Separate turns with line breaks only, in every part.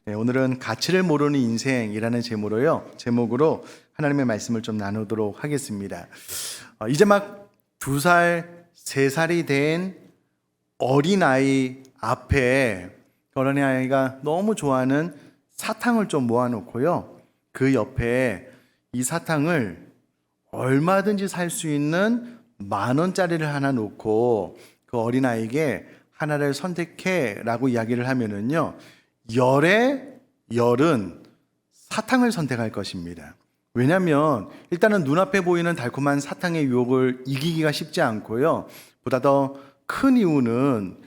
네, 오늘은 가치를 모르는 인생이라는 제목으로 하나님의 말씀을 좀 나누도록 하겠습니다. 이제 막 2살, 3살이 된 어린아이 앞에 어린아이가 너무 좋아하는 사탕을 좀 모아놓고요. 그 옆에 이 사탕을 얼마든지 살 수 있는 10,000원짜리를 하나 놓고 그 어린아이에게 하나를 선택해 라고 이야기를 하면은요, 열은 사탕을 선택할 것입니다. 왜냐하면 일단은 눈앞에 보이는 달콤한 사탕의 유혹을 이기기가 쉽지 않고요. 보다 더 큰 이유는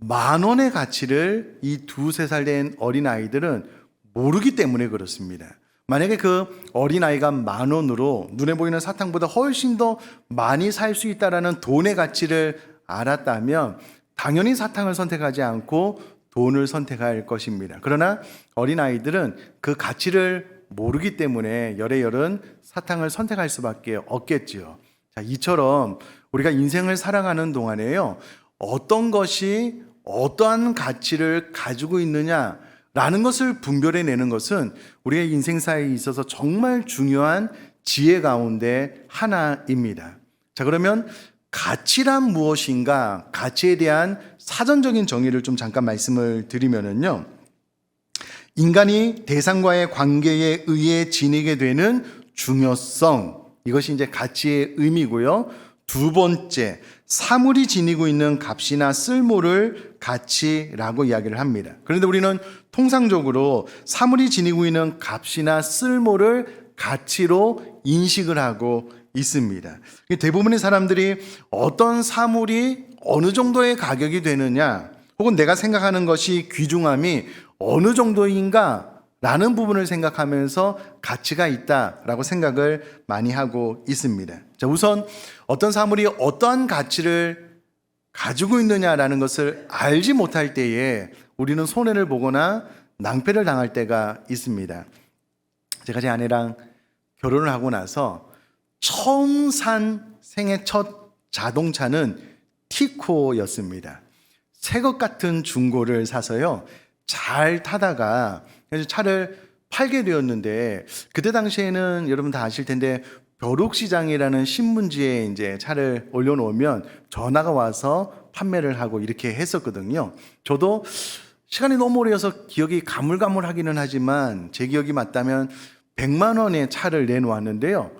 10,000원의 가치를 이 2-3살 된 어린아이들은 모르기 때문에 그렇습니다. 만약에 그 어린아이가 10,000원으로 눈에 보이는 사탕보다 훨씬 더 많이 살 수 있다는 돈의 가치를 알았다면 당연히 사탕을 선택하지 않고 돈을 선택할 것입니다. 그러나 어린아이들은 그 가치를 모르기 때문에 열은 사탕을 선택할 수밖에 없겠지요. 자, 이처럼 우리가 인생을 살아가는 동안에요, 어떤 것이 어떠한 가치를 가지고 있느냐라는 것을 분별해내는 것은 우리의 인생사에 있어서 정말 중요한 지혜 가운데 하나입니다. 자, 그러면 가치란 무엇인가? 가치에 대한 사전적인 정의를 좀 잠깐 말씀을 드리면은요, 인간이 대상과의 관계에 의해 지니게 되는 중요성, 이것이 이제 가치의 의미고요. 두 번째, 사물이 지니고 있는 값이나 쓸모를 가치라고 이야기를 합니다. 그런데 우리는 통상적으로 사물이 지니고 있는 값이나 쓸모를 가치로 인식을 하고 있습니다. 대부분의 사람들이 어떤 사물이 어느 정도의 가격이 되느냐, 혹은 내가 생각하는 것이 귀중함이 어느 정도인가 라는 부분을 생각하면서 가치가 있다라고 생각을 많이 하고 있습니다. 자, 우선 어떤 사물이 어떠한 가치를 가지고 있느냐라는 것을 알지 못할 때에 우리는 손해를 보거나 낭패를 당할 때가 있습니다. 제가 제 아내랑 결혼을 하고 나서 처음 산 생애 첫 자동차는 티코였습니다. 새 것 같은 중고를 사서요, 잘 타다가 차를 팔게 되었는데, 그때 당시에는 여러분 다 아실 텐데 벼룩시장이라는 신문지에 이제 차를 올려놓으면 전화가 와서 판매를 하고 이렇게 했었거든요. 저도 시간이 너무 오래여서 기억이 가물가물하기는 하지만 제 기억이 맞다면 100만 원의 차를 내놓았는데요,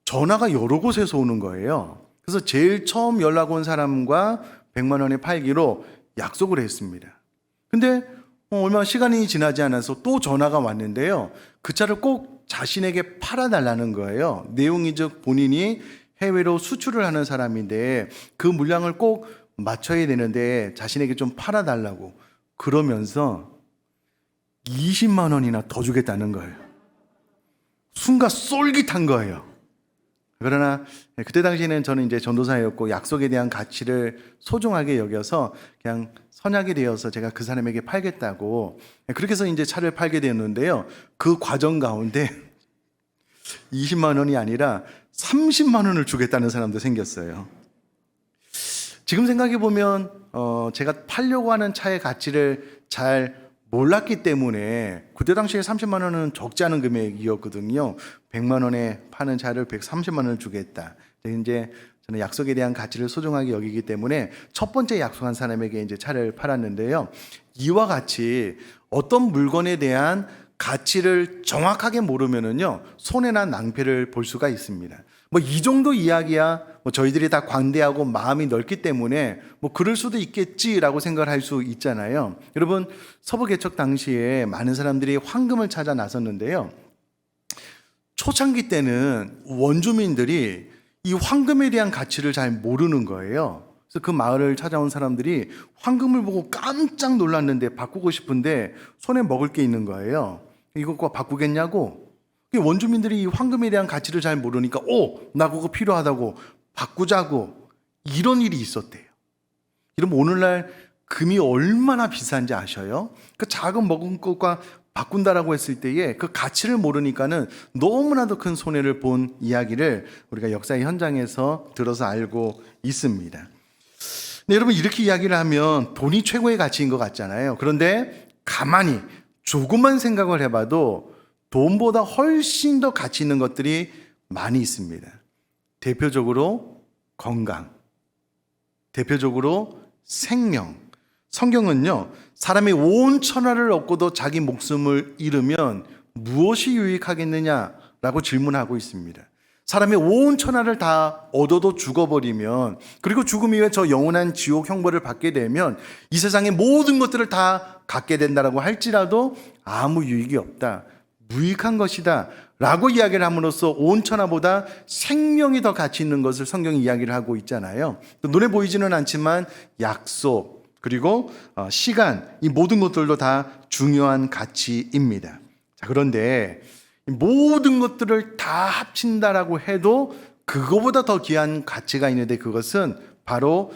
전화가 여러 곳에서 오는 거예요. 그래서 제일 처음 연락 온 사람과 100만 원에 팔기로 약속을 했습니다. 근데 얼마 시간이 지나지 않아서 또 전화가 왔는데요, 그 차를 꼭 자신에게 팔아달라는 거예요. 내용이 즉 본인이 해외로 수출을 하는 사람인데 그 물량을 꼭 맞춰야 되는데 자신에게 좀 팔아달라고, 그러면서 20만 원이나 더 주겠다는 거예요. 순간 쏠깃한 거예요. 그러나 그때 당시에는 저는 이제 전도사였고 약속에 대한 가치를 소중하게 여겨서 그냥 선약이 되어서 제가 그 사람에게 팔겠다고, 그렇게 해서 이제 차를 팔게 되었는데요, 그 과정 가운데 20만 원이 아니라 30만 원을 주겠다는 사람도 생겼어요. 지금 생각해 보면 제가 팔려고 하는 차의 가치를 잘 몰랐기 때문에 그때 당시에 30만 원은 적지 않은 금액이었거든요. 100만 원에 파는 차를 130만 원을 주겠다. 이제 저는 약속에 대한 가치를 소중하게 여기기 때문에 첫 번째 약속한 사람에게 이제 차를 팔았는데요, 이와 같이 어떤 물건에 대한 가치를 정확하게 모르면은요, 손해나 낭패를 볼 수가 있습니다. 이 정도 이야기야 저희들이 다 관대하고 마음이 넓기 때문에 그럴 수도 있겠지라고 생각을 할 수 있잖아요. 여러분, 서부 개척 당시에 많은 사람들이 황금을 찾아 나섰는데요, 초창기 때는 원주민들이 이 황금에 대한 가치를 잘 모르는 거예요. 그래서 그 마을을 찾아온 사람들이 황금을 보고 깜짝 놀랐는데 바꾸고 싶은데 손에 먹을 게 있는 거예요. 이것과 바꾸겠냐고. 원주민들이 이 황금에 대한 가치를 잘 모르니까 나 그거 필요하다고 바꾸자고, 이런 일이 있었대요. 여러분, 오늘날 금이 얼마나 비싼지 아셔요? 그 작은 먹은 것과 바꾼다라고 했을 때에 그 가치를 모르니까는 너무나도 큰 손해를 본 이야기를 우리가 역사의 현장에서 들어서 알고 있습니다. 근데 여러분, 이렇게 이야기를 하면 돈이 최고의 가치인 것 같잖아요. 그런데 가만히 조금만 생각을 해봐도 돈보다 훨씬 더 가치 있는 것들이 많이 있습니다. 대표적으로 건강, 대표적으로 생명. 성경은요, 사람이 온 천하를 얻고도 자기 목숨을 잃으면 무엇이 유익하겠느냐라고 질문하고 있습니다. 사람이 온 천하를 다 얻어도 죽어버리면, 그리고 죽음 이후에 저 영원한 지옥 형벌을 받게 되면 이 세상의 모든 것들을 다 갖게 된다라고 할지라도 아무 유익이 없다, 무익한 것이다 라고 이야기를 함으로써 온 천하보다 생명이 더 가치 있는 것을 성경이 이야기를 하고 있잖아요. 또 눈에 보이지는 않지만 약속, 그리고 시간, 이 모든 것들도 다 중요한 가치입니다. 자, 그런데 모든 것들을 다 합친다라고 해도 그거보다 더 귀한 가치가 있는데, 그것은 바로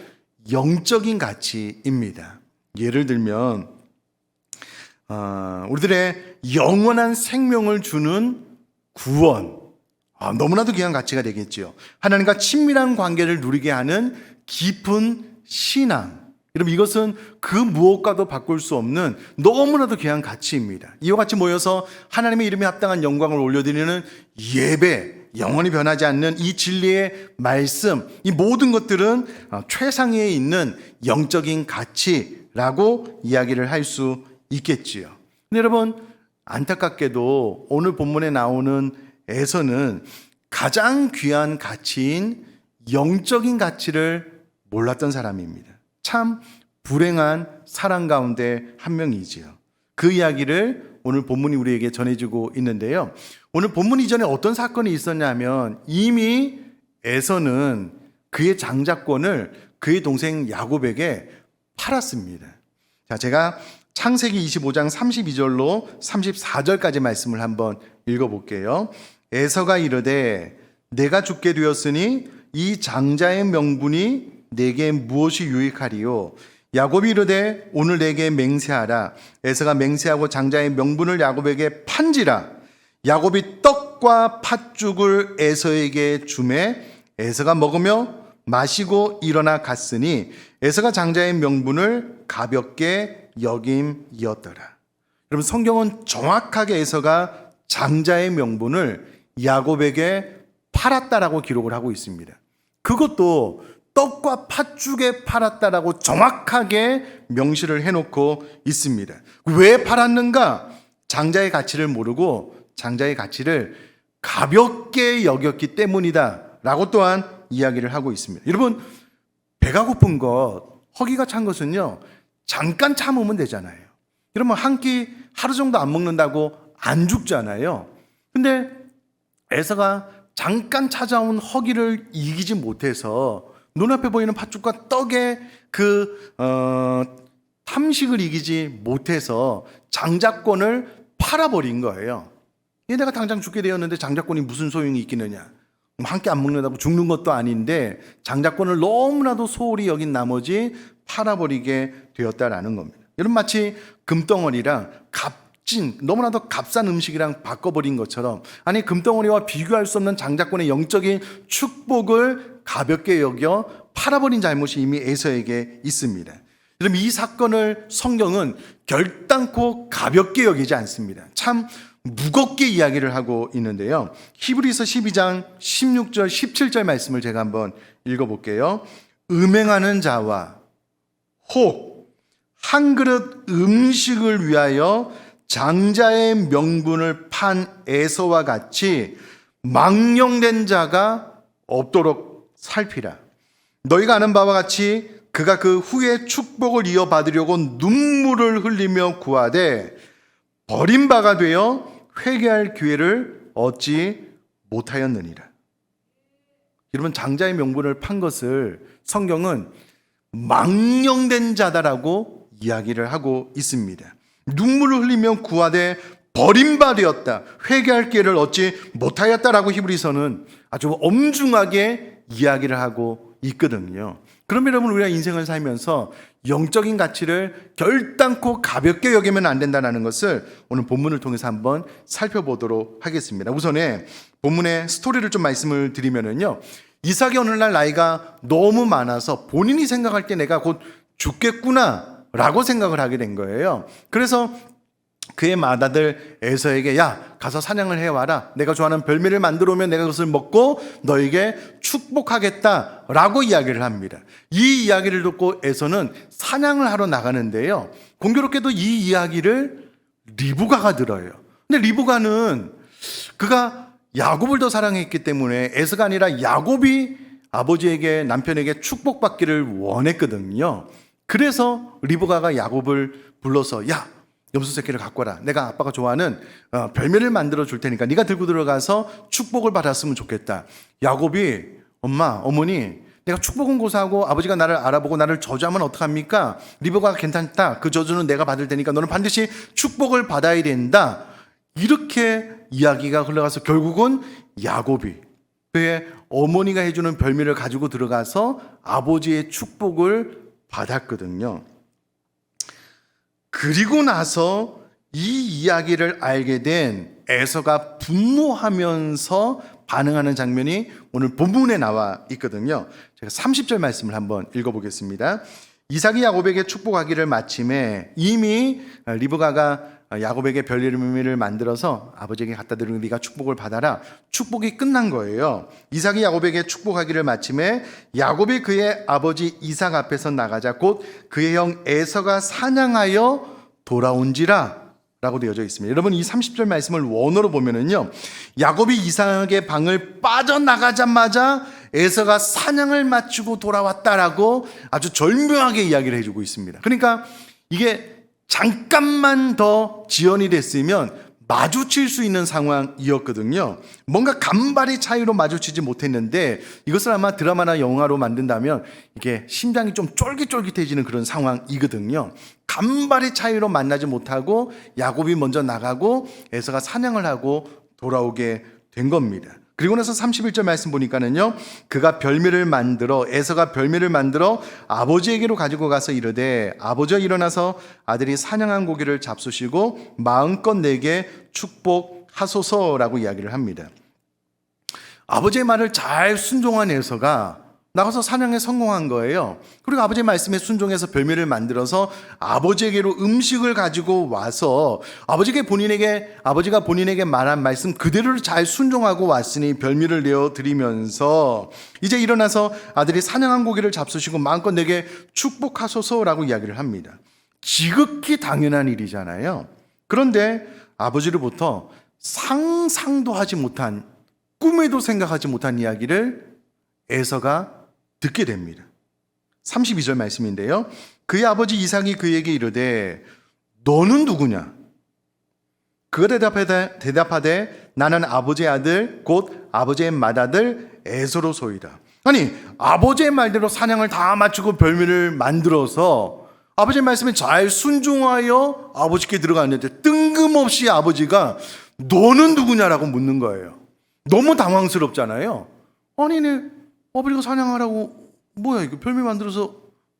영적인 가치입니다. 예를 들면 우리들의 영원한 생명을 주는 구원, 너무나도 귀한 가치가 되겠죠. 하나님과 친밀한 관계를 누리게 하는 깊은 신앙, 여러분, 이것은 그 무엇과도 바꿀 수 없는 너무나도 귀한 가치입니다. 이와 같이 모여서 하나님의 이름에 합당한 영광을 올려드리는 예배, 영원히 변하지 않는 이 진리의 말씀, 이 모든 것들은 최상위에 있는 영적인 가치라고 이야기를 할 수 있겠지요. 근데 여러분, 안타깝게도 오늘 본문에 나오는 에서는 가장 귀한 가치인 영적인 가치를 몰랐던 사람입니다. 참 불행한 사람 가운데 한 명이지요. 그 이야기를 오늘 본문이 우리에게 전해주고 있는데요. 오늘 본문 이전에 어떤 사건이 있었냐면, 이미 에서는 그의 장자권을 그의 동생 야곱에게 팔았습니다. 자, 제가 창세기 25장 32절로 34절까지 말씀을 한번 읽어볼게요. 에서가 이르되 내가 죽게 되었으니 이 장자의 명분이 내게 무엇이 유익하리요? 야곱이 이르되 오늘 내게 맹세하라. 에서가 맹세하고 장자의 명분을 야곱에게 판지라. 야곱이 떡과 팥죽을 에서에게 주매 에서가 먹으며 마시고 일어나 갔으니 에서가 장자의 명분을 가볍게 여김이었더라. 여러분, 성경은 정확하게 에서가 장자의 명분을 야곱에게 팔았다라고 기록을 하고 있습니다. 그것도 떡과 팥죽에 팔았다라고 정확하게 명시를 해놓고 있습니다. 왜 팔았는가? 장자의 가치를 모르고 장자의 가치를 가볍게 여겼기 때문이다 라고 또한 이야기를 하고 있습니다. 여러분, 배가 고픈 것, 허기가 찬 것은요, 잠깐 참으면 되잖아요. 여러분, 한 끼 하루 정도 안 먹는다고 안 죽잖아요. 근데 에서가 잠깐 찾아온 허기를 이기지 못해서 눈앞에 보이는 팥죽과 떡의 탐식을 이기지 못해서 장자권을 팔아버린 거예요. 내가 당장 죽게 되었는데 장자권이 무슨 소용이 있겠느냐? 한 끼 안 먹는다고 죽는 것도 아닌데 장자권을 너무나도 소홀히 여긴 나머지 팔아버리게 되었다라는 겁니다. 여러분, 마치 금덩어리랑 너무나도 값싼 음식이랑 바꿔버린 것처럼, 아니, 금덩어리와 비교할 수 없는 장자권의 영적인 축복을 가볍게 여겨 팔아버린 잘못이 이미 에서에게 있습니다. 여러분, 이 사건을 성경은 결단코 가볍게 여기지 않습니다. 참 무겁게 이야기를 하고 있는데요. 히브리서 12장 16절 17절 말씀을 제가 한번 읽어볼게요. 음행하는 자와 혹 한 그릇 음식을 위하여 장자의 명분을 판 에서와 같이 망령된 자가 없도록 살피라. 너희가 아는 바와 같이 그가 그 후에 축복을 이어받으려고 눈물을 흘리며 구하되 버림바가 되어 회개할 기회를 얻지 못하였느니라. 여러분, 장자의 명분을 판 것을 성경은 망령된 자다라고 이야기를 하고 있습니다. 눈물을 흘리며 구하되 버림받았다, 회개할 기회를 얻지 못하였다라고 히브리서는 아주 엄중하게 이야기를 하고 있거든요. 그러면 여러분, 우리가 인생을 살면서 영적인 가치를 결단코 가볍게 여기면 안 된다는 것을 오늘 본문을 통해서 한번 살펴보도록 하겠습니다. 우선에 본문의 스토리를 좀 말씀을 드리면은요, 이삭이 어느 날 나이가 너무 많아서 본인이 생각할 때 내가 곧 죽겠구나 라고 생각을 하게 된 거예요. 그래서 그의 맏아들 에서에게 야 가서 사냥을 해와라. 내가 좋아하는 별미를 만들어 오면 내가 그것을 먹고 너에게 축복하겠다라고 이야기를 합니다. 이 이야기를 듣고 에서는 사냥을 하러 나가는데요. 공교롭게도 이 이야기를 리브가가 들어요. 근데 리브가는 그가 야곱을 더 사랑했기 때문에 에서가 아니라 야곱이 아버지에게 남편에게 축복받기를 원했거든요. 그래서 리브가가 야곱을 불러서 야 염소 새끼를 갖고 와라. 내가 아빠가 좋아하는 별미를 만들어 줄 테니까 네가 들고 들어가서 축복을 받았으면 좋겠다. 야곱이 엄마, 어머니 내가 축복은 고사하고 아버지가 나를 알아보고 나를 저주하면 어떡합니까? 리브가가 괜찮다. 그 저주는 내가 받을 테니까 너는 반드시 축복을 받아야 된다. 이렇게 이야기가 흘러가서 결국은 야곱이 그의 어머니가 해주는 별미를 가지고 들어가서 아버지의 축복을 받았거든요. 그리고 나서 이 이야기를 알게 된 에서가 분노하면서 반응하는 장면이 오늘 본문에 나와 있거든요. 제가 30절 말씀을 한번 읽어보겠습니다. 이삭이 야곱에게 축복하기를 마침에 이미 리브가가 야곱에게 별미를 만들어서 아버지에게 갖다 드리고 네가 축복을 받아라. 축복이 끝난 거예요. 이삭이 야곱에게 축복하기를 마침에 야곱이 그의 아버지 이삭 앞에서 나가자 곧 그의 형 에서가 사냥하여 돌아온지라 라고 되어져 있습니다. 여러분 이 30절 말씀을 원어로 보면은요, 야곱이 이삭의 방을 빠져나가자마자 에서가 사냥을 마치고 돌아왔다라고 아주 절묘하게 이야기를 해주고 있습니다. 그러니까 이게 잠깐만 더 지연이 됐으면 마주칠 수 있는 상황이었거든요. 뭔가 간발의 차이로 마주치지 못했는데 이것을 아마 드라마나 영화로 만든다면 이게 심장이 좀 쫄깃쫄깃해지는 그런 상황이거든요. 간발의 차이로 만나지 못하고 야곱이 먼저 나가고 에서가 사냥을 하고 돌아오게 된 겁니다. 그리고 나서 31절 말씀 보니까는요, 그가 별미를 만들어 에서가 별미를 만들어 아버지에게로 가지고 가서 이르되 아버지가 일어나서 아들이 사냥한 고기를 잡수시고 마음껏 내게 축복하소서라고 이야기를 합니다. 아버지의 말을 잘 순종한 에서가 나가서 사냥에 성공한 거예요. 그리고 아버지의 말씀에 순종해서 별미를 만들어서 아버지에게로 음식을 가지고 와서 아버지가 본인에게 말한 말씀 그대로를 잘 순종하고 왔으니 별미를 내어 드리면서 이제 일어나서 아들이 사냥한 고기를 잡수시고 마음껏 내게 축복하소서라고 이야기를 합니다. 지극히 당연한 일이잖아요. 그런데 아버지로부터 상상도 하지 못한, 꿈에도 생각하지 못한 이야기를 에서가 듣게 됩니다. 32절 말씀인데요. 그의 아버지 이삭이 그에게 이르되 너는 누구냐? 그가 대답하되 나는 아버지의 아들 곧 아버지의 맏아들 에서로소이다. 아니 아버지의 말대로 사냥을 다 마치고 별미를 만들어서 아버지의 말씀에 잘 순종하여 아버지께 들어갔는데 뜬금없이 아버지가 너는 누구냐라고 묻는 거예요. 너무 당황스럽잖아요. 아니 아버지가 사냥하라고 뭐야 이거 별미 만들어서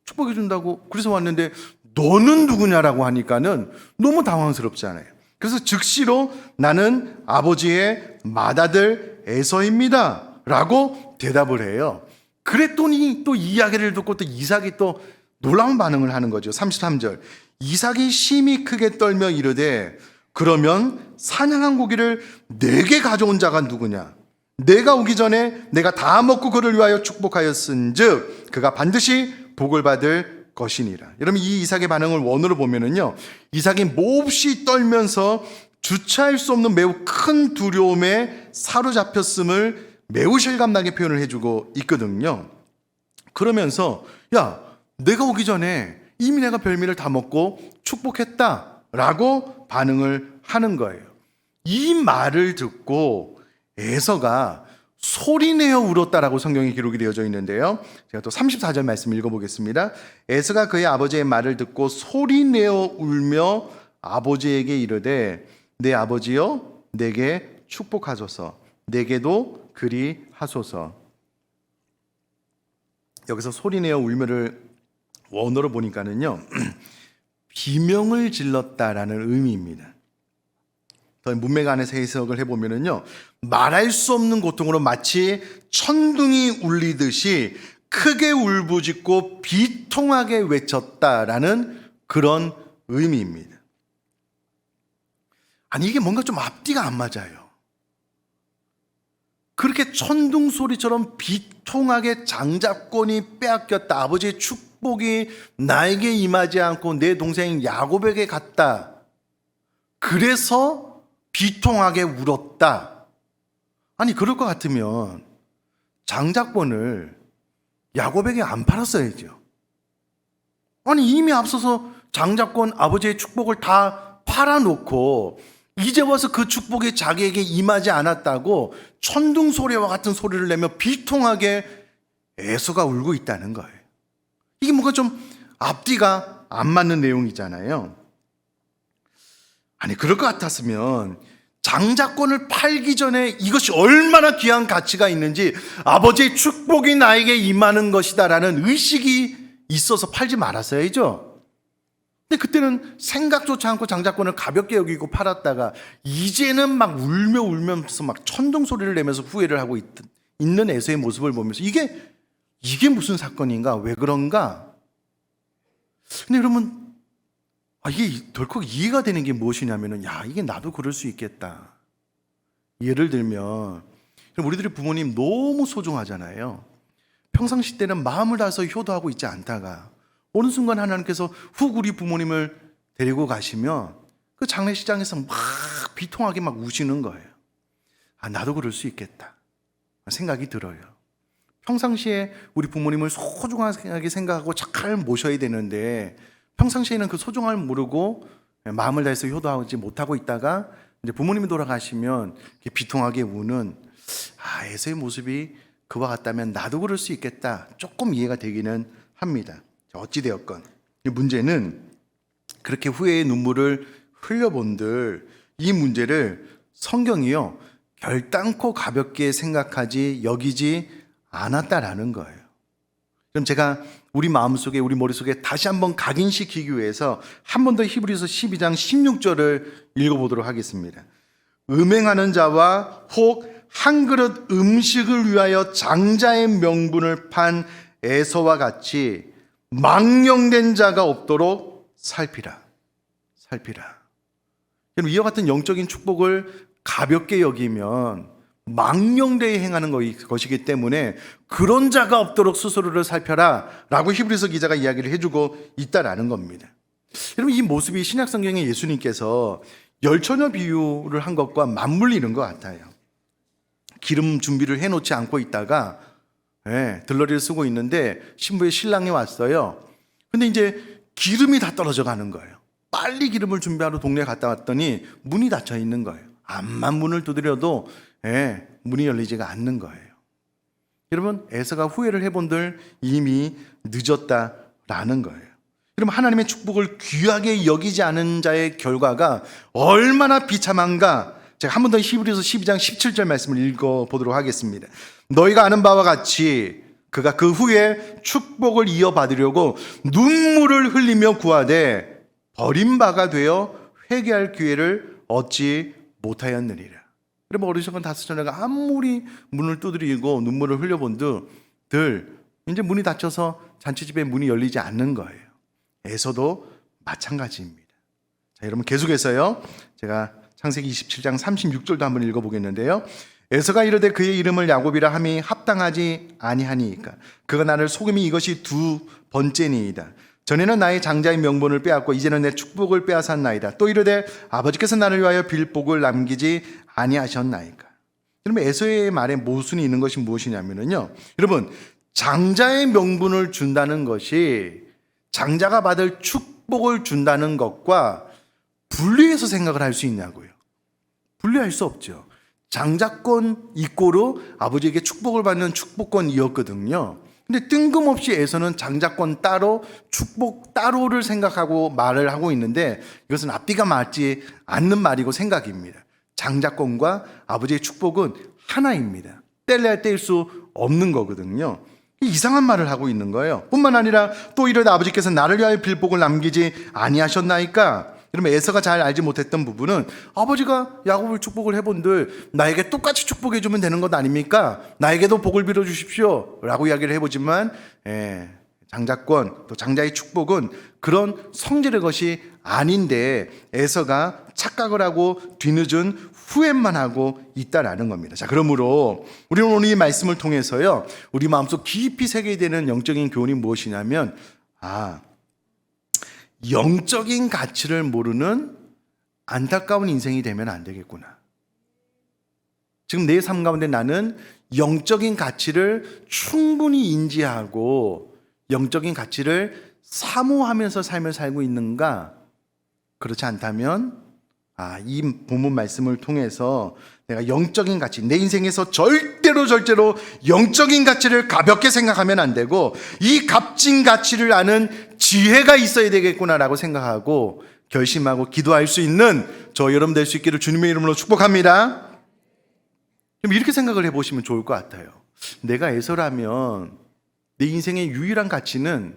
축복해 준다고 그래서 왔는데 너는 누구냐라고 하니까는 너무 당황스럽잖아요. 그래서 즉시로 나는 아버지의 맏아들 에서입니다 라고 대답을 해요. 그랬더니 또 이야기를 듣고 또 이삭이 또 놀라운 반응을 하는 거죠. 33절 이삭이 심히 크게 떨며 이르되 그러면 사냥한 고기를 내게 가져온 자가 누구냐? 내가 오기 전에 내가 다 먹고 그를 위하여 축복하였은즉 그가 반드시 복을 받을 것이니라. 여러분 이 이삭의 반응을 원어로 보면은요, 이삭이 몹시 떨면서 주체할 수 없는 매우 큰 두려움에 사로잡혔음을 매우 실감나게 표현을 해주고 있거든요. 그러면서 야 내가 오기 전에 이미 내가 별미를 다 먹고 축복했다라고 반응을 하는 거예요. 이 말을 듣고 에서가 소리내어 울었다라고 성경에 기록이 되어져 있는데요. 제가 또 34절 말씀 읽어보겠습니다. 에서가 그의 아버지의 말을 듣고 소리내어 울며 아버지에게 이르되 내 아버지여 내게 축복하소서 내게도 그리 하소서. 여기서 소리내어 울며를 원어로 보니까는요 비명을 질렀다라는 의미입니다. 더 문맥 안에서 해석을 해보면은요, 말할 수 없는 고통으로 마치 천둥이 울리듯이 크게 울부짖고 비통하게 외쳤다라는 그런 의미입니다. 아니 이게 뭔가 좀 앞뒤가 안 맞아요. 그렇게 천둥 소리처럼 비통하게 장자권이 빼앗겼다. 아버지의 축복이 나에게 임하지 않고 내 동생 야곱에게 갔다. 그래서 비통하게 울었다. 아니 그럴 것 같으면 장자권을 야곱에게 안 팔았어야죠. 아니 이미 앞서서 장자권 아버지의 축복을 다 팔아놓고 이제 와서 그 축복이 자기에게 임하지 않았다고 천둥 소리와 같은 소리를 내며 비통하게 에서가 울고 있다는 거예요. 이게 뭔가 좀 앞뒤가 안 맞는 내용이잖아요. 아니 그럴 것 같았으면 장자권을 팔기 전에 이것이 얼마나 귀한 가치가 있는지 아버지의 축복이 나에게 임하는 것이다라는 의식이 있어서 팔지 말았어야죠. 근데 그때는 생각조차 않고 장자권을 가볍게 여기고 팔았다가 이제는 막 울면서 막 천둥 소리를 내면서 후회를 하고 있는 에서의 모습을 보면서 이게 무슨 사건인가? 왜 그런가? 근데 여러분 이게 덜컥 이해가 되는 게 무엇이냐면은 이게 나도 그럴 수 있겠다. 예를 들면 우리들이 부모님 너무 소중하잖아요. 평상시 때는 마음을 다해서 효도하고 있지 않다가 어느 순간 하나님께서 훅 우리 부모님을 데리고 가시면 그 장례식장에서 막 비통하게 막 우시는 거예요. 나도 그럴 수 있겠다 생각이 들어요. 평상시에 우리 부모님을 소중하게 생각하고 잘 모셔야 되는데 평상시에는 그 소중함을 모르고 마음을 다해서 효도하지 못하고 있다가 이제 부모님이 돌아가시면 비통하게 우는 에서의 모습이 그와 같다면 나도 그럴 수 있겠다. 조금 이해가 되기는 합니다. 어찌되었건 문제는 그렇게 후회의 눈물을 흘려본들 이 문제를 성경이요 결단코 가볍게 생각하지 여기지 않았다라는 거예요. 그럼 제가 우리 마음속에 우리 머릿속에 다시 한번 각인시키기 위해서 한 번 더 히브리서 12장 16절을 읽어보도록 하겠습니다. 음행하는 자와 혹 한 그릇 음식을 위하여 장자의 명분을 판 에서와 같이 망령된 자가 없도록 살피라. 그럼 이와 같은 영적인 축복을 가볍게 여기면 망령되이 행하는 것이기 때문에 그런 자가 없도록 스스로를 살펴라 라고 히브리서 기자가 이야기를 해주고 있다라는 겁니다. 여러분 이 모습이 신약성경에 예수님께서 열처녀 비유를 한 것과 맞물리는 것 같아요. 기름 준비를 해놓지 않고 있다가 들러리를 쓰고 있는데 신부의 신랑이 왔어요. 근데 이제 기름이 다 떨어져 가는 거예요. 빨리 기름을 준비하러 동네에 갔다 왔더니 문이 닫혀 있는 거예요. 암만 문을 두드려도 문이 열리지가 않는 거예요. 여러분 에서가 후회를 해본들 이미 늦었다라는 거예요. 여러분 하나님의 축복을 귀하게 여기지 않은 자의 결과가 얼마나 비참한가. 제가 한 번 더 히브리서 12장 17절 말씀을 읽어보도록 하겠습니다. 너희가 아는 바와 같이 그가 그 후에 축복을 이어받으려고 눈물을 흘리며 구하되 버림바가 되어 회개할 기회를 얻지 못하였느니라. 그러면 어리석은 다섯 처녀가 아무리 문을 두드리고 눈물을 흘려본들 이제 문이 닫혀서 잔치집에 문이 열리지 않는 거예요. 에서도 마찬가지입니다. 자, 여러분 계속해서요. 제가 창세기 27장 36절도 한번 읽어보겠는데요. 에서가 이르되 그의 이름을 야곱이라 함이 합당하지 아니하니이까 그가 나를 속임이 이것이 두 번째니이다. 전에는 나의 장자의 명분을 빼앗고 이제는 내 축복을 빼앗았나이다. 또 이르되 아버지께서 나를 위하여 빌 복을 남기지 아니하셨나이까. 여러분 에서의 말에 모순이 있는 것이 무엇이냐면요. 여러분 장자의 명분을 준다는 것이 장자가 받을 축복을 준다는 것과 분리해서 생각을 할 수 있냐고요. 분리할 수 없죠. 장자권 이꼬르 아버지에게 축복을 받는 축복권이었거든요. 근데 뜬금없이 에서는 장자권 따로 축복 따로를 생각하고 말을 하고 있는데 이것은 앞뒤가 맞지 않는 말이고 생각입니다. 장자권과 아버지의 축복은 하나입니다. 뗄래야 뗄 수 없는 거거든요. 이상한 말을 하고 있는 거예요. 뿐만 아니라 또 이르되 아버지께서 나를 위하여 빌복을 남기지 아니하셨나이까. 그러면 에서가 잘 알지 못했던 부분은 아버지가 야곱을 축복을 해본들 나에게 똑같이 축복해 주면 되는 것 아닙니까? 나에게도 복을 빌어 주십시오 라고 이야기를 해보지만 장자권, 또 장자의 축복은 그런 성질의 것이 아닌데 에서가 착각을 하고 뒤늦은 후회만 하고 있다라는 겁니다. 자, 그러므로 우리는 오늘 이 말씀을 통해서요, 우리 마음속 깊이 새겨야 되는 영적인 교훈이 무엇이냐면, 영적인 가치를 모르는 안타까운 인생이 되면 안 되겠구나. 지금 내 삶 가운데 나는 영적인 가치를 충분히 인지하고 영적인 가치를 사모하면서 삶을 살고 있는가? 그렇지 않다면 이 본문 말씀을 통해서 내가 영적인 가치, 내 인생에서 절대로 영적인 가치를 가볍게 생각하면 안 되고 이 값진 가치를 아는 지혜가 있어야 되겠구나라고 생각하고 결심하고 기도할 수 있는 저 여러분 될 수 있기를 주님의 이름으로 축복합니다. 좀 이렇게 생각을 해보시면 좋을 것 같아요. 내가 에서라면 내 인생의 유일한 가치는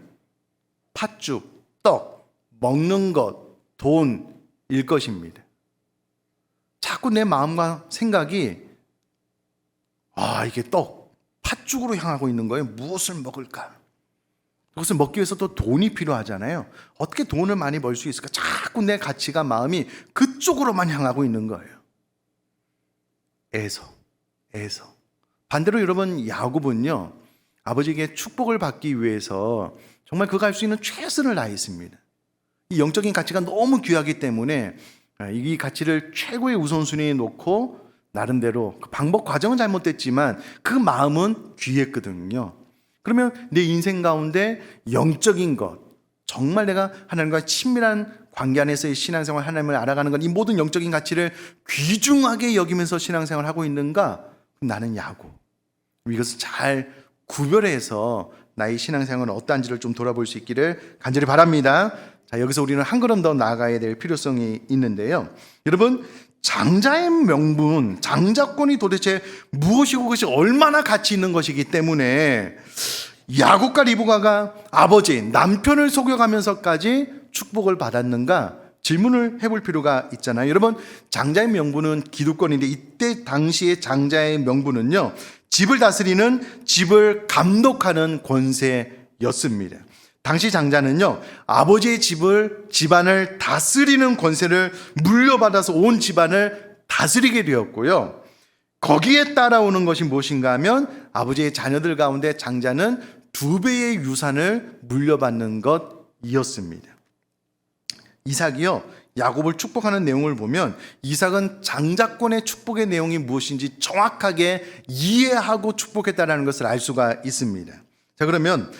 팥죽, 떡, 먹는 것, 돈일 것입니다. 자꾸 내 마음과 생각이 이게 떡, 팥죽으로 향하고 있는 거예요. 무엇을 먹을까? 그것을 먹기 위해서 또 돈이 필요하잖아요. 어떻게 돈을 많이 벌 수 있을까? 자꾸 내 가치가, 마음이 그쪽으로만 향하고 있는 거예요. 에서. 반대로 여러분, 야곱은요, 아버지에게 축복을 받기 위해서 정말 그가 할 수 있는 최선을 다했습니다. 이 영적인 가치가 너무 귀하기 때문에 이 가치를 최고의 우선순위에 놓고 나름대로 그 방법 과정은 잘못됐지만 그 마음은 귀했거든요. 그러면 내 인생 가운데 영적인 것, 정말 내가 하나님과 친밀한 관계 안에서의 신앙생활, 하나님을 알아가는 것, 이 모든 영적인 가치를 귀중하게 여기면서 신앙생활을 하고 있는가? 나는 야곱. 이것을 잘 구별해서 나의 신앙생활은 어떠한지를 좀 돌아볼 수 있기를 간절히 바랍니다. 자, 여기서 우리는 한 걸음 더 나아가야 될 필요성이 있는데요. 여러분, 장자의 명분, 장자권이 도대체 무엇이고 그것이 얼마나 가치 있는 것이기 때문에 야곱과 리브가가 아버지, 남편을 속여가면서까지 축복을 받았는가? 질문을 해볼 필요가 있잖아요. 여러분, 장자의 명분은 기득권인데 이때 당시의 장자의 명분은요, 집을 다스리는, 집을 감독하는 권세였습니다. 당시 장자는요, 아버지의 집안을 다스리는 권세를 물려받아서 온 집안을 다스리게 되었고요. 거기에 따라오는 것이 무엇인가 하면 아버지의 자녀들 가운데 장자는 2배의 유산을 물려받는 것이었습니다. 이삭이요, 야곱을 축복하는 내용을 보면 이삭은 장자권의 축복의 내용이 무엇인지 정확하게 이해하고 축복했다는 것을 알 수가 있습니다. 자, 그러면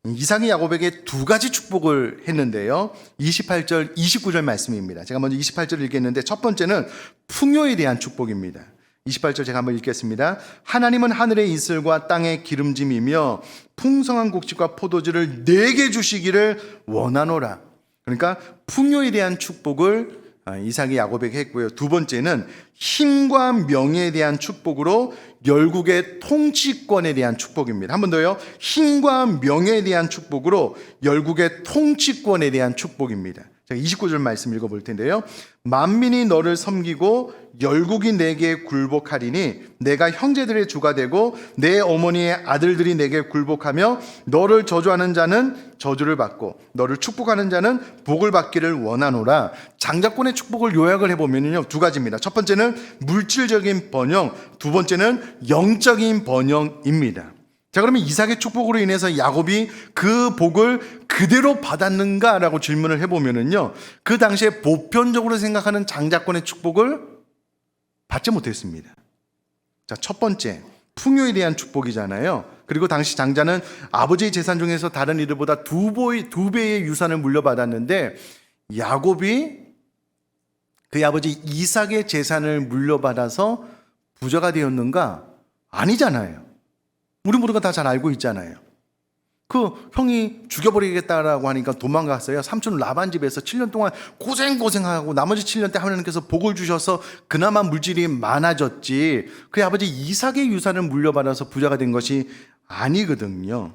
이삭이 야곱에게 2가지 축복을 했는데요. 28절, 29절 말씀입니다. 제가 먼저 28절 읽겠는데 첫 번째는 풍요에 대한 축복입니다. 28절 제가 한번 읽겠습니다. 하나님은 하늘의 이슬과 땅의 기름짐이며 풍성한 곡식과 포도주를 내게 주시기를 원하노라. 그러니까 풍요에 대한 축복을 이삭이 야곱에게 했고요. 두 번째는 힘과 명예에 대한 축복으로 열국의 통치권에 대한 축복입니다. 한 번 더요. 힘과 명예에 대한 축복으로 열국의 통치권에 대한 축복입니다. 제가 29절 말씀 읽어볼 텐데요. 만민이 너를 섬기고 열국이 내게 굴복하리니 내가 형제들의 주가 되고 내 어머니의 아들들이 내게 굴복하며 너를 저주하는 자는 저주를 받고 너를 축복하는 자는 복을 받기를 원하노라. 장자권의 축복을 요약을 해보면요, 2가지입니다. 첫 번째는 물질적인 번영, 두 번째는 영적인 번영입니다. 자, 그러면 이삭의 축복으로 인해서 야곱이 그 복을 그대로 받았는가라고 질문을 해보면요, 그 당시에 보편적으로 생각하는 장자권의 축복을 받지 못했습니다. 자, 첫 번째, 풍요에 대한 축복이잖아요. 그리고 당시 장자는 아버지의 재산 중에서 다른 이들보다 2배의 유산을 물려받았는데 야곱이 그의 아버지 이삭의 재산을 물려받아서 부자가 되었는가? 아니잖아요. 우리 모두가 다 잘 알고 있잖아요. 그 형이 죽여버리겠다라고 하니까 도망갔어요. 삼촌 라반 집에서 7년 동안 고생하고 나머지 7년 때 하나님께서 복을 주셔서 그나마 물질이 많아졌지, 그의 아버지 이삭의 유산을 물려받아서 부자가 된 것이 아니거든요.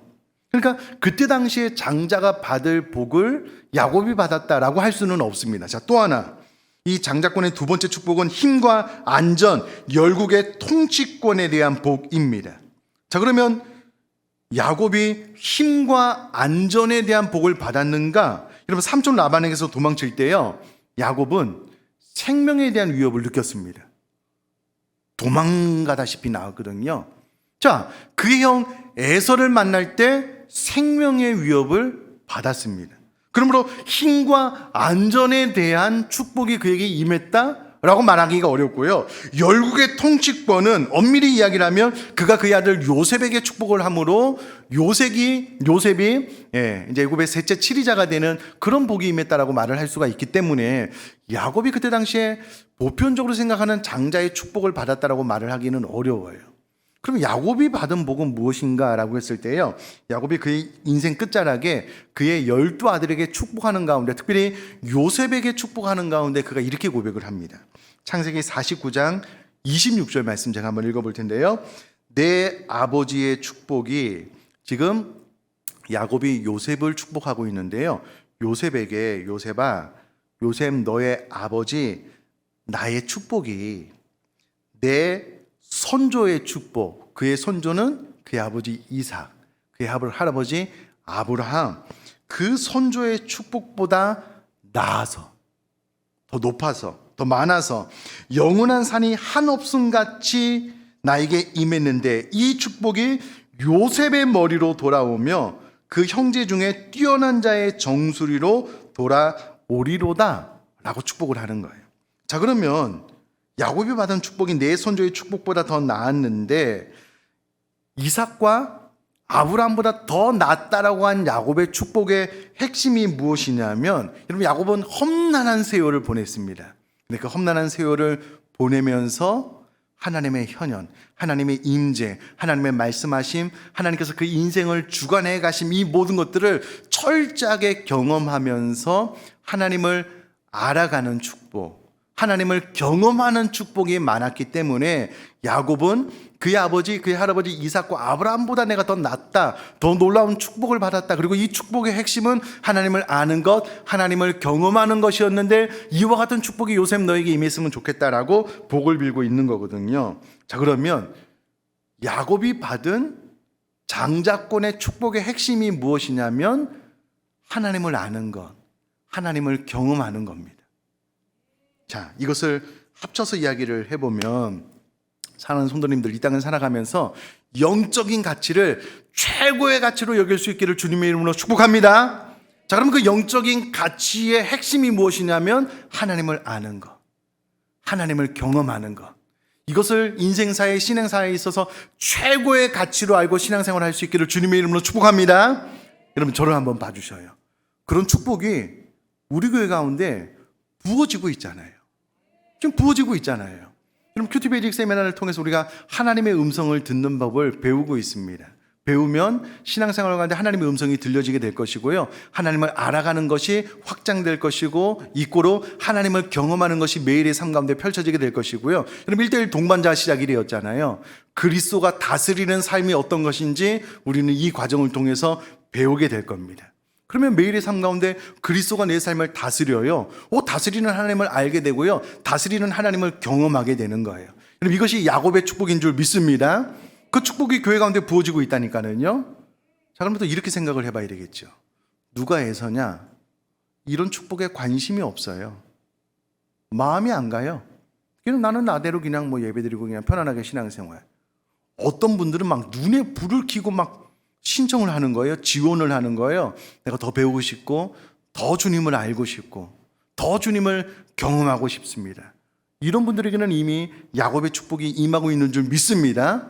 그러니까 그때 당시에 장자가 받을 복을 야곱이 받았다라고 할 수는 없습니다. 자, 또 하나, 이 장자권의 두 번째 축복은 힘과 안전, 열국의 통치권에 대한 복입니다. 자, 그러면 야곱이 힘과 안전에 대한 복을 받았는가? 여러분 삼촌 라반에게서 도망칠 때요, 야곱은 생명에 대한 위협을 느꼈습니다. 도망가다시피 나왔거든요. 자, 그의 형 에서를 만날 때 생명의 위협을 받았습니다. 그러므로 힘과 안전에 대한 축복이 그에게 임했다라고 말하기가 어렵고요. 열국의 통치권은 엄밀히 이야기를 하면 그가 그의 아들 요셉에게 축복을 함으로 요셉이 이제 애굽의 셋째 치리자가 되는 그런 복이 임했다라고 말을 할 수가 있기 때문에 야곱이 그때 당시에 보편적으로 생각하는 장자의 축복을 받았다라고 말을 하기는 어려워요. 그럼 야곱이 받은 복은 무엇인가라고 했을 때요, 야곱이 그의 인생 끝자락에 그의 12아들에게 축복하는 가운데, 특별히 요셉에게 축복하는 가운데 그가 이렇게 고백을 합니다. 창세기 49장 26절 말씀 제가 한번 읽어볼 텐데요. 내 아버지의 축복이, 지금 야곱이 요셉을 축복하고 있는데요, 요셉에게, 요셉아, 요셉 너의 아버지 나의 축복이 내 선조의 축복, 그의 선조는 그의 아버지 이삭, 그의 할아버지 아브라함, 그 선조의 축복보다 나아서, 더 높아서, 더 많아서 영원한 산이 한없음 같이 나에게 임했는데 이 축복이 요셉의 머리로 돌아오며 그 형제 중에 뛰어난 자의 정수리로 돌아오리로다 라고 축복을 하는 거예요. 자, 그러면 야곱이 받은 축복이 내 선조의 축복보다 더 나았는데 이삭과 아브라함보다 더 낫다라고 한 야곱의 축복의 핵심이 무엇이냐면, 여러분 야곱은 험난한 세월을 보냈습니다. 근데 그 험난한 세월을 보내면서 하나님의 현현, 하나님의 임재, 하나님의 말씀하심, 하나님께서 그 인생을 주관해 가심, 이 모든 것들을 철저하게 경험하면서 하나님을 알아가는 축복, 하나님을 경험하는 축복이 많았기 때문에 야곱은 그의 아버지, 그의 할아버지 이삭과 아브라함보다 내가 더 낫다, 더 놀라운 축복을 받았다. 그리고 이 축복의 핵심은 하나님을 아는 것, 하나님을 경험하는 것이었는데 이와 같은 축복이 요셉 너에게 임했으면 좋겠다라고 복을 빌고 있는 거거든요. 자, 그러면 야곱이 받은 장자권의 축복의 핵심이 무엇이냐면 하나님을 아는 것, 하나님을 경험하는 겁니다. 자, 이것을 합쳐서 이야기를 해보면, 사랑하는 성도님들, 이 땅을 살아가면서 영적인 가치를 최고의 가치로 여길 수 있기를 주님의 이름으로 축복합니다. 자, 그럼 그 영적인 가치의 핵심이 무엇이냐면 하나님을 아는 것, 하나님을 경험하는 것. 이것을 인생사에, 신앙사에 있어서 최고의 가치로 알고 신앙생활을 할 수 있기를 주님의 이름으로 축복합니다. 여러분, 저를 한번 봐주셔요. 그런 축복이 우리 교회 가운데 부어지고 있잖아요. 지금 부어지고 있잖아요. 그럼 큐티베이직 세미나를 통해서 우리가 하나님의 음성을 듣는 법을 배우고 있습니다. 배우면 신앙생활 가운데 하나님의 음성이 들려지게 될 것이고요, 하나님을 알아가는 것이 확장될 것이고, 이꼬로 하나님을 경험하는 것이 매일의 삶 가운데 펼쳐지게 될 것이고요. 여러분, 1:1 동반자 시작일이었잖아요. 그리스도가 다스리는 삶이 어떤 것인지 우리는 이 과정을 통해서 배우게 될 겁니다. 그러면 매일의 삶 가운데 그리스도가 내 삶을 다스려요. 다스리는 하나님을 알게 되고요, 다스리는 하나님을 경험하게 되는 거예요. 여러분, 이것이 야곱의 축복인 줄 믿습니다. 그 축복이 교회 가운데 부어지고 있다니까는요. 자, 그럼 또 이렇게 생각을 해봐야 되겠죠. 누가 에서냐? 이런 축복에 관심이 없어요. 마음이 안 가요. 그냥 나는 나대로 그냥 예배드리고 그냥 편안하게 신앙생활. 어떤 분들은 막 눈에 불을 켜고 막 신청을 하는 거예요. 지원을 하는 거예요. 내가 더 배우고 싶고, 더 주님을 알고 싶고, 더 주님을 경험하고 싶습니다. 이런 분들에게는 이미 야곱의 축복이 임하고 있는 줄 믿습니다.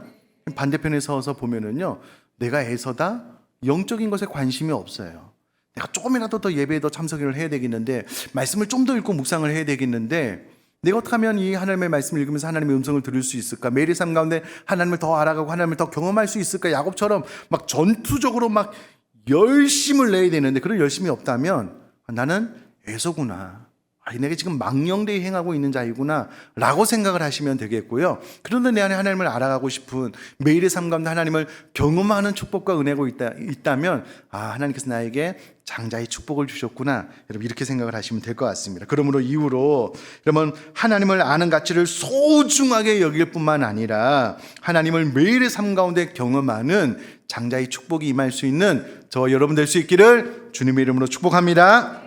반대편에 서서 보면은요, 내가 애서다 영적인 것에 관심이 없어요. 내가 조금이라도 더 예배에 더 참석을 해야 되겠는데, 말씀을 좀 더 읽고 묵상을 해야 되겠는데, 내가 어떻게 하면 이 하나님의 말씀을 읽으면서 하나님의 음성을 들을 수 있을까? 매일의 삶 가운데 하나님을 더 알아가고 하나님을 더 경험할 수 있을까? 야곱처럼 막 전투적으로 막 열심을 내야 되는데 그런 열심이 없다면 나는 에서구나, 내가 지금 망령되이 행하고 있는 자이구나 라고 생각을 하시면 되겠고요. 그런데 내 안에 하나님을 알아가고 싶은, 매일의 삶 가운데 하나님을 경험하는 축복과 은혜가 있다면 하나님께서 나에게 장자의 축복을 주셨구나, 여러분 이렇게 생각을 하시면 될 것 같습니다. 그러므로 이후로 여러분, 하나님을 아는 가치를 소중하게 여길 뿐만 아니라 하나님을 매일의 삶 가운데 경험하는 장자의 축복이 임할 수 있는 저 여러분 될 수 있기를 주님의 이름으로 축복합니다.